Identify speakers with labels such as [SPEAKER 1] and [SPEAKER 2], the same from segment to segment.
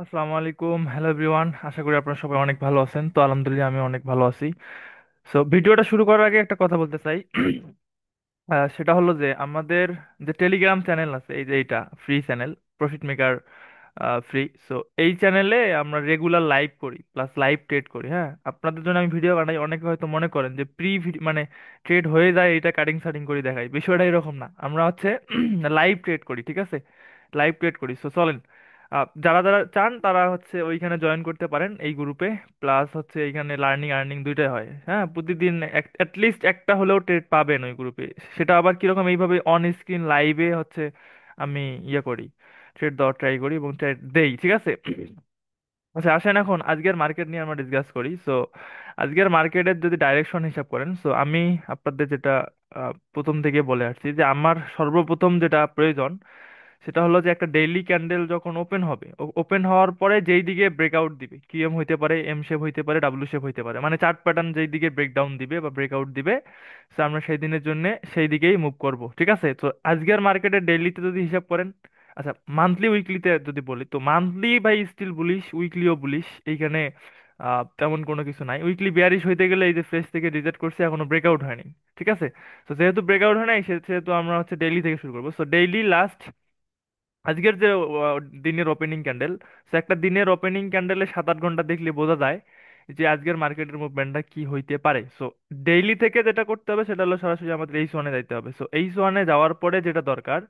[SPEAKER 1] আসসালামু আলাইকুম, hello everyone. আশা করি আপনারা সবাই অনেক ভালো আছেন। তো আলহামদুলিল্লাহ আমি অনেক ভালো আছি। সো ভিডিওটা শুরু করার আগে একটা কথা বলতে চাই। সেটা হলো যে আমাদের যে টেলিগ্রাম চ্যানেল আছে, এই যে এইটা free channel, profit maker free. So এই চ্যানেলে আমরা রেগুলার লাইভ করি, প্লাস লাইভ ট্রেড করি। হ্যাঁ, আপনাদের জন্য আমি ভিডিও বানাই। অনেকে হয়তো মনে করেন যে মানে ট্রেড হয়ে যায়, এটা কাটিং সাটিং করে দেখাই। বিষয়টা এরকম না, আমরা হচ্ছে লাইভ ট্রেড করি, ঠিক আছে? লাইভ ট্রেড করি। সো চলেন, যারা যারা চান তারা হচ্ছে ওইখানে জয়েন করতে পারেন এই গ্রুপে। প্লাস হচ্ছে এইখানে লার্নিং আর্নিং দুইটাই হয়। হ্যাঁ, প্রতিদিন অ্যাটলিস্ট একটা হলেও ট্রেড পাবেন ওই গ্রুপে। সেটা আবার কিরকম, এইভাবে অন স্ক্রিন লাইভে হচ্ছে আমি ইয়ে করি, ট্রেড দেওয়ার ট্রাই করি এবং ট্রেড দেই, ঠিক আছে? আচ্ছা, আসেন এখন আজকের মার্কেট নিয়ে আমরা ডিসকাস করি। সো আজকের মার্কেটের যদি ডাইরেকশন হিসাব করেন, সো আমি আপনাদের যেটা প্রথম থেকে বলে আসছি, যে আমার সর্বপ্রথম যেটা প্রয়োজন সেটা হলো যে একটা ডেইলি ক্যান্ডেল যখন ওপেন হবে, ওপেন হওয়ার পরে যেই দিকে ব্রেকআউট দিবে, কিউএম হইতে পারে, এম শেপ হইতে পারে, ডাব্লিউ শেপ হইতে পারে, মানে চার্ট প্যাটার্ন যেই দিকে ব্রেকডাউন দিবে বা ব্রেকআউট দিবে, তো আমরা সেই দিনের জন্য সেই দিকেই মুভ করব, ঠিক আছে? তো আজকের মার্কেটে ডেইলিতে যদি হিসাব করেন, আচ্ছা মান্থলি উইকলিতে যদি বলি, তো মান্থলি ভাই স্টিল বুলিশ, উইকলিও বুলিশ। এইখানে তেমন কোনো কিছু নাই। উইকলি বিয়ারিশ হইতে গেলে এই যে ফেস থেকে রিজেক্ট করছে, এখনো ব্রেকআউট হয়নি, ঠিক আছে? তো যেহেতু ব্রেকআউট হয় নাই, সেহেতু আমরা হচ্ছে ডেইলি থেকে শুরু করবো। সো ডেইলি লাস্ট আজকের যে দিনের ওপেনিং ক্যান্ডেল, সো একটা দিনের ওপেনিং ক্যান্ডেলে 7-8 ঘন্টা দেখলে বোঝা যায় যে আজকের মার্কেটের মুভমেন্টটা কি হইতে পারে। সো ডেইলি থেকে যেটা করতে হবে সেটা হলো সরাসরি আমাদের এইচ ওয়ানে যাইতে হবে। সো এইচ ওয়ানে যাওয়ার পরে যেটা দরকার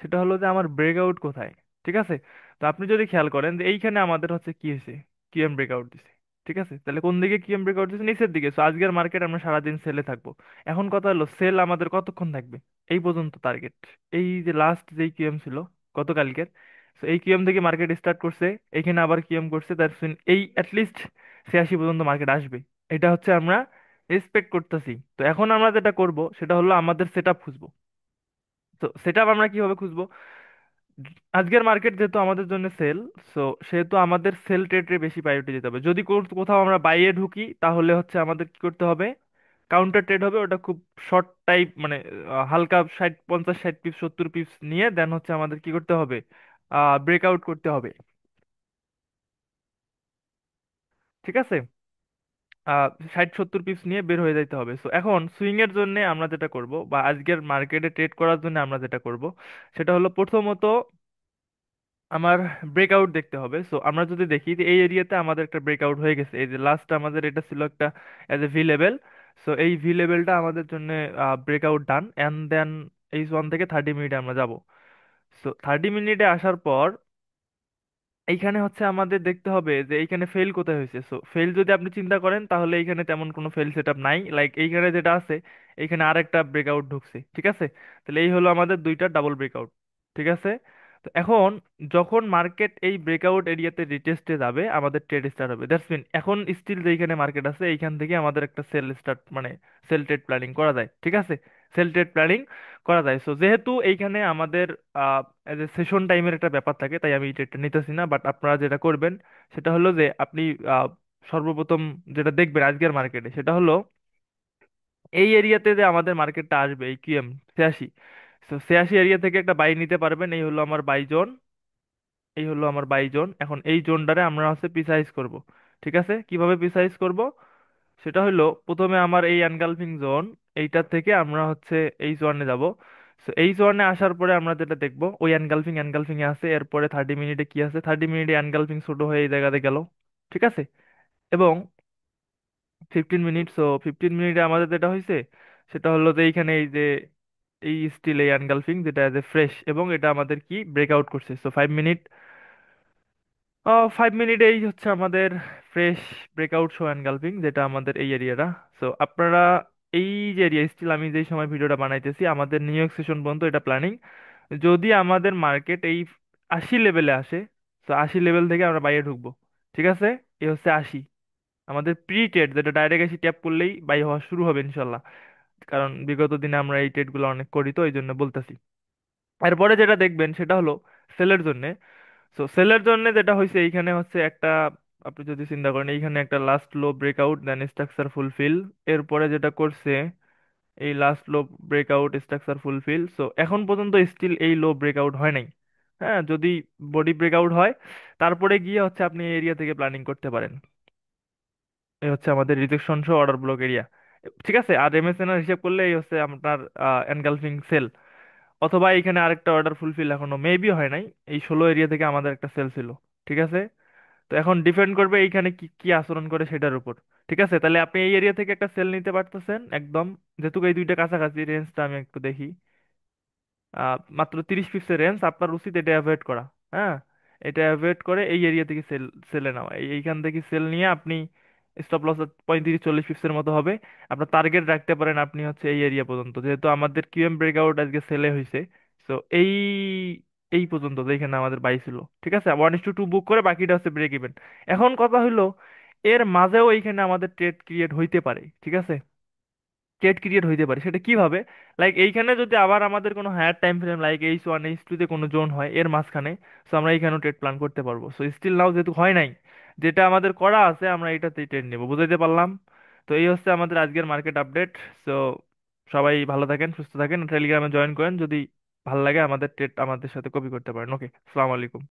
[SPEAKER 1] সেটা হলো যে আমার ব্রেকআউট কোথায়, ঠিক আছে? তো আপনি যদি খেয়াল করেন যে এইখানে আমাদের হচ্ছে কি হয়েছে, কিএম ব্রেকআউট দিছে, ঠিক আছে? তাহলে কোন দিকে কিএম ব্রেকআউট দিছে? নিচের দিকে। সো আজকের মার্কেট আমরা সারাদিন সেলে থাকবো। এখন কথা হলো, সেল আমাদের কতক্ষণ থাকবে? এই পর্যন্ত টার্গেট। এই যে লাস্ট যেই কিএম ছিল গতকালকের, তো এই কিএম থেকে মার্কেট স্টার্ট করছে, এইখানে আবার কিএম করছে, দ্যাটস মিন এই অ্যাটলিস্ট 86 পর্যন্ত মার্কেট আসবে। এটা হচ্ছে আমরা এক্সপেক্ট করতেছি। তো এখন আমরা যেটা করব সেটা হলো আমাদের সেট আপ খুঁজবো। তো সেট আপ আমরা কিভাবে খুঁজবো? আজকের মার্কেট যেহেতু আমাদের জন্য সেল, সো সেহেতু আমাদের সেল ট্রেডে বেশি প্রায়োরিটি দিতে হবে। যদি কোথাও আমরা বাইয়ে ঢুকি, তাহলে হচ্ছে আমাদের কি করতে হবে? কাউন্টার ট্রেড হবে, ওটা খুব শর্ট টাইপ, মানে হালকা 60 50 60 পিপস 70 পিপস নিয়ে দেন হচ্ছে আমাদের কি করতে হবে? ব্রেকআউট করতে হবে, ঠিক আছে? 60 70 পিপস নিয়ে বের হয়ে যাইতে হবে। সো এখন সুইং এর জন্য আমরা যেটা করব, বা আজকের মার্কেটে ট্রেড করার জন্য আমরা যেটা করব, সেটা হলো প্রথমত আমার ব্রেকআউট দেখতে হবে। সো আমরা যদি দেখি যে এই এরিয়াতে আমাদের একটা ব্রেকআউট হয়ে গেছে, এই যে লাস্ট আমাদের এটা ছিল একটা as A V level. So এই ভি লেভেলটা আমাদের জন্য ব্রেকআউট ডান, এন্ড দেন এই ওয়ান থেকে 30 মিনিটে আমরা যাব। সো 30 মিনিটে আসার পর এইখানে হচ্ছে আমাদের দেখতে হবে যে এইখানে ফেল কোথায় হয়েছে। সো ফেল যদি আপনি চিন্তা করেন, তাহলে এইখানে তেমন কোনো ফেল সেটআপ নাই। লাইক এইখানে যেটা আছে, এইখানে আরেকটা ব্রেকআউট ঢুকছে, ঠিক আছে? তাহলে এই হলো আমাদের দুইটা ডাবল ব্রেকআউট, ঠিক আছে? তো এখন যখন মার্কেট এই ব্রেকআউট এরিয়াতে রিটেস্টে যাবে, আমাদের ট্রেড স্টার্ট হবে। দ্যাটস মিন এখন স্টিল যেইখানে মার্কেট আছে, এইখান থেকে আমাদের একটা সেল স্টার্ট, মানে সেল ট্রেড প্ল্যানিং করা যায়, ঠিক আছে? সেল ট্রেড প্ল্যানিং করা যায়। সো যেহেতু এইখানে আমাদের এজ এ সেশন টাইমের একটা ব্যাপার থাকে, তাই আমি এটা নিতেছি না। বাট আপনারা যেটা করবেন সেটা হলো যে আপনি আহ, সর্বপ্রথম যেটা দেখবেন আজকের মার্কেটে, সেটা হলো এই এরিয়াতে যে আমাদের মার্কেটটা আসবে, এই কিএম 86। তো 86 এরিয়া থেকে একটা বাই নিতে পারবেন। এই হলো আমার বাই জোন, এই হলো আমার বাই জোন। এখন এই জোনটারে আমরা হচ্ছে প্রিসাইজ করব, ঠিক আছে? কিভাবে প্রিসাইজ করব? সেটা হলো প্রথমে আমার এই এনগালফিং জোন, এইটার থেকে আমরা হচ্ছে এই জোনে যাব। সো এই জোনে আসার পরে আমরা যেটা দেখবো, ওই এনগালফিং এনগালফিং এ আছে, এরপরে 30 মিনিটে কি আছে, 30 মিনিটে এনগালফিং ছোট হয়ে এই জায়গাতে গেল, ঠিক আছে? এবং 15 মিনিট, সো 15 মিনিটে আমাদের যেটা হয়েছে সেটা হলো যে এইখানে এই যে এই স্টিল এই এনগালফিং যেটা এজ এ ফ্রেশ, এবং এটা আমাদের কি ব্রেকআউট করছে। সো 5 মিনিট, 5 মিনিট এই হচ্ছে আমাদের ফ্রেশ ব্রেকআউট শো এনগালফিং, যেটা আমাদের এই এরিয়াটা। সো আপনারা এই যে এরিয়া, স্টিল আমি যেই সময় ভিডিওটা বানাইতেছি আমাদের নিউ ইয়র্ক সেশন পর্যন্ত এটা প্ল্যানিং। যদি আমাদের মার্কেট এই 80 লেভেলে আসে, তো 80 লেভেল থেকে আমরা বাইরে ঢুকবো, ঠিক আছে? এই হচ্ছে 80 আমাদের প্রি ট্রেড, যেটা ডাইরেক্ট এসে ট্যাপ করলেই বাই হওয়া শুরু হবে ইনশাল্লাহ। কারণ বিগত দিনে আমরা এই ট্রেড গুলো অনেক করি, তো এই জন্য বলতেছি। এরপরে যেটা দেখবেন সেটা হলো সেলের জন্য। সো সেলের জন্য যেটা হয়েছে, এইখানে হচ্ছে একটা, আপনি যদি চিন্তা করেন এইখানে একটা লাস্ট লো ব্রেকআউট দেন স্ট্রাকচার ফুলফিল, এরপরে যেটা করছে এই লাস্ট লো ব্রেকআউট স্ট্রাকচার ফুলফিল। সো এখন পর্যন্ত স্টিল এই লো ব্রেকআউট হয় নাই, হ্যাঁ, যদি বডি ব্রেকআউট হয় তারপরে গিয়ে হচ্ছে আপনি এই এরিয়া থেকে প্ল্যানিং করতে পারেন। এই হচ্ছে আমাদের রিজেকশন সহ অর্ডার ব্লক এরিয়া। ঠিক আছে, আর এমএসএন এর হিসেব করলে এই হচ্ছে আপনার এনগালফিং সেল। অথবা এখানে আরেকটা অর্ডার ফুলফিল এখনো মেবি হয় নাই। এই 16 এরিয়া থেকে আমাদের একটা সেল ছিল। ঠিক আছে, তো এখন ডিপেন্ড করবে এইখানে কি কি আচরণ করে সেটার উপর। ঠিক আছে, তাহলে আপনি এই এরিয়া থেকে একটা সেল নিতে পারতেছেন একদম, যেহেতু এই দুইটা কাছাকাছি। রেঞ্জটা আমি একটু দেখি, মাত্র 30 পিক্সেল রেঞ্জ। আপনার উচিত এটা অ্যাভয়েড করা। হ্যাঁ, এটা অ্যাভয়েড করে এই এরিয়া থেকে সেলে নেওয়া। এইখান থেকে সেল নিয়ে আপনি স্টপ লস 35-40 পিক্সের মতো হবে। আপনার টার্গেট রাখতে পারেন আপনি হচ্ছে এই এরিয়া পর্যন্ত, যেহেতু আমাদের কিউএম ব্রেকআউট আজকে সেলে হয়েছে। তো এই এই পর্যন্ত যেখানে আমাদের বাই ছিল। ঠিক আছে, 1:2 বুক করে বাকিটা হচ্ছে ব্রেক ইভেন। এখন কথা হইলো, এর মাঝেও এইখানে আমাদের ট্রেড ক্রিয়েট হইতে পারে। ঠিক আছে, ট্রেড ক্রিয়েট হইতে পারে, সেটা কিভাবে? লাইক এইখানে যদি আবার আমাদের কোনো higher time frame like H1 H2 তে কোনো জোন হয় এর মাঝখানে, সো আমরা এইখানেও ট্রেড প্ল্যান করতে পারবো। সো স্টিল নাও যেহেতু হয় নাই, যেটা আমাদের করা আছে আমরা এটাতেই ট্রেড নেবো। বুঝাইতে পারলাম? তো এই হচ্ছে আমাদের আজকের মার্কেট আপডেট। সো সবাই ভালো থাকেন, সুস্থ থাকেন, টেলিগ্রামে জয়েন করেন। যদি ভালো লাগে আমাদের ট্রেড আমাদের সাথে কপি করতে পারেন। ওকে, আসসালামু আলাইকুম।